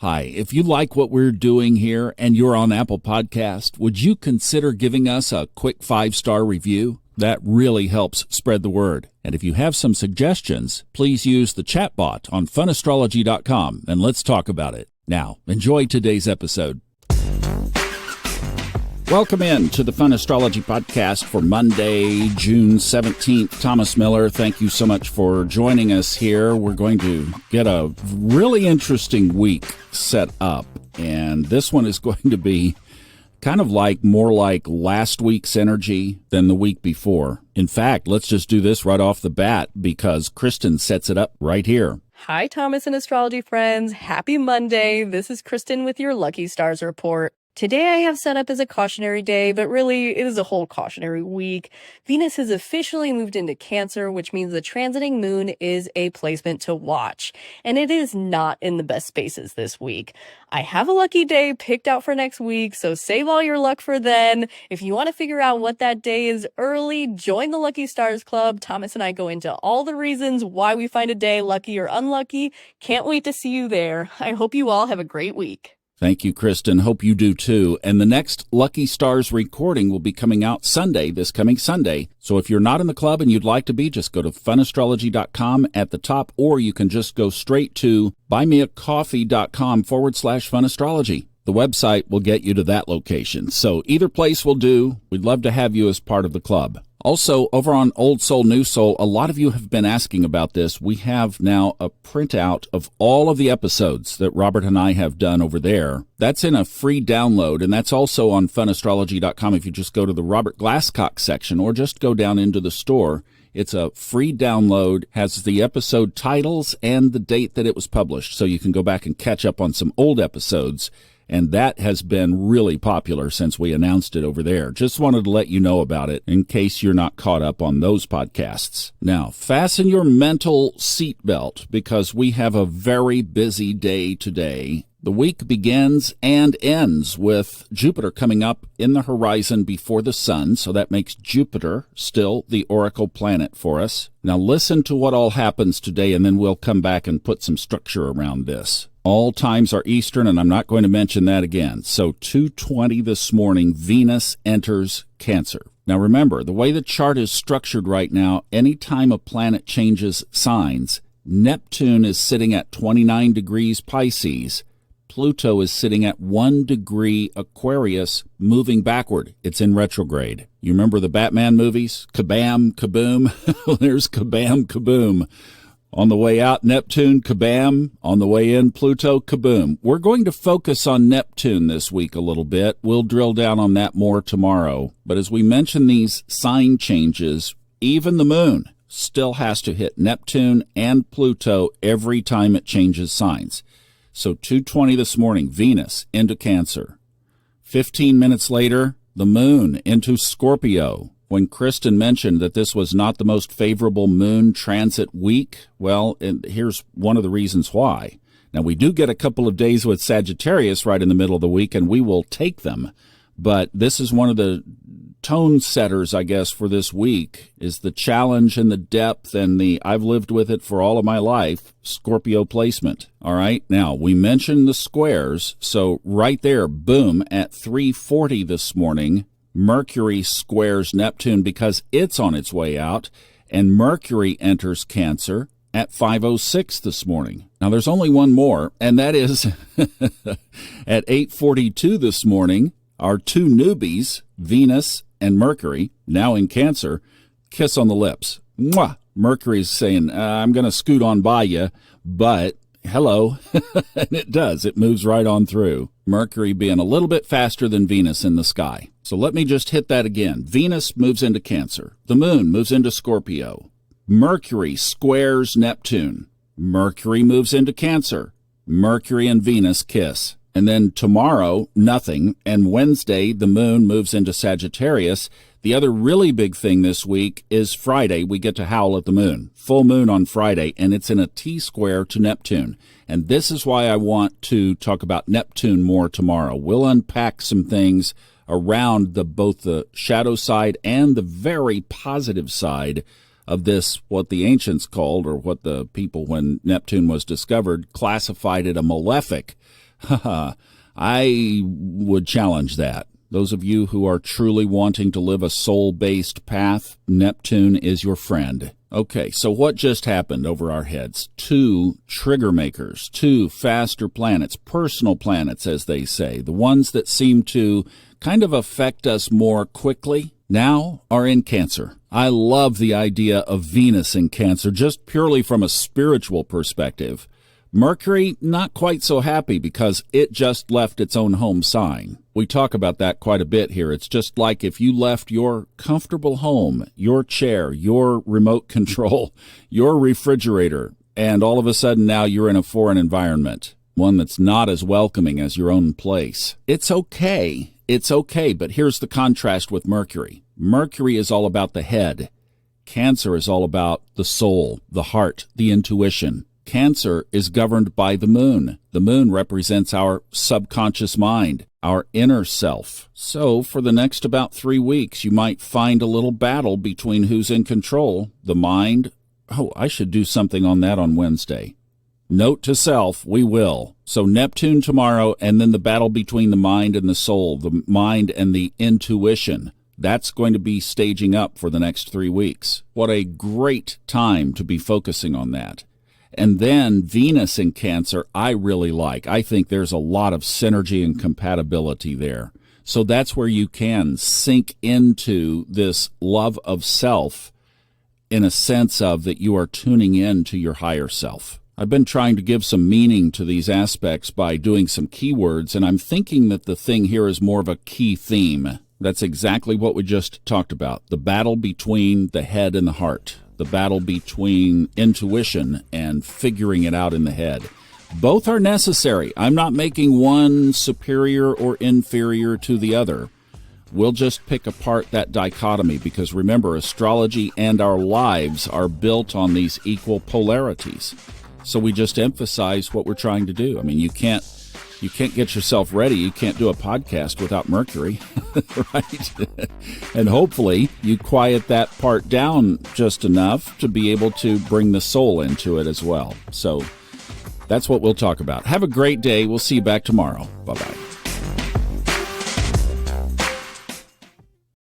Hi, if you like what we're doing here and you're on Apple Podcast, would you consider giving us a quick 5-star review? That really helps spread the word. And if you have some suggestions, please use the chatbot on funastrology.com and let's talk about it. Now, enjoy today's episode. Welcome in to the Fun Astrology Podcast for Monday, June 17th. Thomas Miller, thank you so much for joining us here. We're going to get a really interesting week set up, and this one is going to be kind of more like last week's energy than the week before. In fact, let's just do this right off the bat because Kristen sets it up right here. Hi, Thomas and astrology friends. Happy Monday. This is Kristen with your Lucky Stars report. Today I have set up as a cautionary day, but really it is a whole cautionary week. Venus has officially moved into Cancer, which means the transiting moon is a placement to watch. And it is not in the best spaces this week. I have a lucky day picked out for next week, so save all your luck for then. If you want to figure out what that day is early, join the Lucky Stars Club. Thomas and I go into all the reasons why we find a day lucky or unlucky. Can't wait to see you there. I hope you all have a great week. Thank you, Kristen. Hope you do too. And the next Lucky Stars recording will be coming out this coming Sunday. So if you're not in the club and you'd like to be, just go to funastrology.com at the top, or you can just go straight to buymeacoffee.com/funastrology. The website will get you to that location. So either place will do. We'd love to have you as part of the club. Also, over on Old Soul, New Soul, a lot of you have been asking about this. We have now a printout of all of the episodes that Robert and I have done over there. That's in a free download, and that's also on funastrology.com. If you just go to the Robert Glasscock section or just go down into the store, it's a free download, has the episode titles and the date that it was published, so you can go back and catch up on some old episodes. And that has been really popular since we announced it over there. Just wanted to let you know about it in case you're not caught up on those podcasts. Now, fasten your mental seatbelt because we have a very busy day today. The week begins and ends with Jupiter coming up in the horizon before the sun, so that makes Jupiter still the oracle planet for us. Now listen to what all happens today, and then we'll come back and put some structure around this. All times are Eastern, and I'm not going to mention that again. So 2:20 this morning, Venus enters Cancer. Now remember, the way the chart is structured right now, anytime a planet changes signs, Neptune is sitting at 29 degrees Pisces. Pluto is sitting at 1 degree Aquarius, moving backward. It's in retrograde. You remember the Batman movies? Kabam, kaboom. There's kabam, kaboom. On the way out, Neptune, kabam. On the way in, Pluto, kaboom. We're going to focus on Neptune this week a little bit. We'll drill down on that more tomorrow. But as we mention these sign changes, even the moon still has to hit Neptune and Pluto every time it changes signs. So 2:20 this morning, Venus into Cancer. 15 minutes later, the moon into Scorpio. When Kristen mentioned that this was not the most favorable moon transit week, well, and here's one of the reasons why. Now, we do get a couple of days with Sagittarius right in the middle of the week, and we will take them. But this is one of the tone setters, I guess, for this week, is the challenge and the depth and the I've lived with it for all of my life, Scorpio placement. All right, now, we mentioned the squares, so right there, boom, at 3:40 this morning, Mercury squares Neptune because it's on its way out, and Mercury enters Cancer at 5:06 this morning. Now, there's only one more, and that is at 8:42 this morning, our two newbies, Venus and Mercury, now in Cancer, kiss on the lips. Mwah! Mercury's saying, I'm going to scoot on by you, but hello. And it does. It moves right on through. Mercury being a little bit faster than Venus in the sky. So let me just hit that again. Venus moves into Cancer. The moon moves into Scorpio. Mercury squares Neptune. Mercury moves into Cancer. Mercury and Venus kiss. And then tomorrow, nothing. And Wednesday, the moon moves into Sagittarius. The other really big thing this week is Friday. We get to howl at the moon. Full moon on Friday, and it's in a T-square to Neptune. And this is why I want to talk about Neptune more tomorrow. We'll unpack some things around both the shadow side and the very positive side of this, what the ancients called, or what the people, when Neptune was discovered, classified it a malefic Haha, I would challenge that. Those of you who are truly wanting to live a soul-based path, Neptune is your friend. Okay, so what just happened over our heads? 2 trigger makers, 2 faster planets, personal planets, as they say, the ones that seem to kind of affect us more quickly, now are in Cancer. I love the idea of Venus in Cancer, just purely from a spiritual perspective. Mercury, not quite so happy because it just left its own home sign. We talk about that quite a bit here. It's just like if you left your comfortable home, your chair, your remote control, your refrigerator, and all of a sudden now you're in a foreign environment, one that's not as welcoming as your own place. It's okay. It's okay, but here's the contrast with Mercury. Mercury is all about the head. Cancer is all about the soul, the heart, the intuition. Cancer is governed by the moon. The moon represents our subconscious mind, our inner self. So for the next about 3 weeks, you might find a little battle between who's in control, the mind. Oh, I should do something on that on Wednesday. Note to self, we will. So Neptune tomorrow, and then the battle between the mind and the soul, the mind and the intuition. That's going to be staging up for the next 3 weeks. What a great time to be focusing on that. And then Venus in Cancer, I really like. I think there's a lot of synergy and compatibility there. So that's where you can sink into this love of self in a sense of that you are tuning in to your higher self. I've been trying to give some meaning to these aspects by doing some keywords, and I'm thinking that the thing here is more of a key theme. That's exactly what we just talked about, the battle between the head and the heart. The battle between intuition and figuring it out in the head. Both are necessary. I'm not making one superior or inferior to the other. We'll just pick apart that dichotomy because remember, astrology and our lives are built on these equal polarities. So we just emphasize what we're trying to do. I mean, you can't get yourself ready. You can't do a podcast without Mercury, right? And hopefully you quiet that part down just enough to be able to bring the soul into it as well. So that's what we'll talk about. Have a great day. We'll see you back tomorrow. Bye-bye.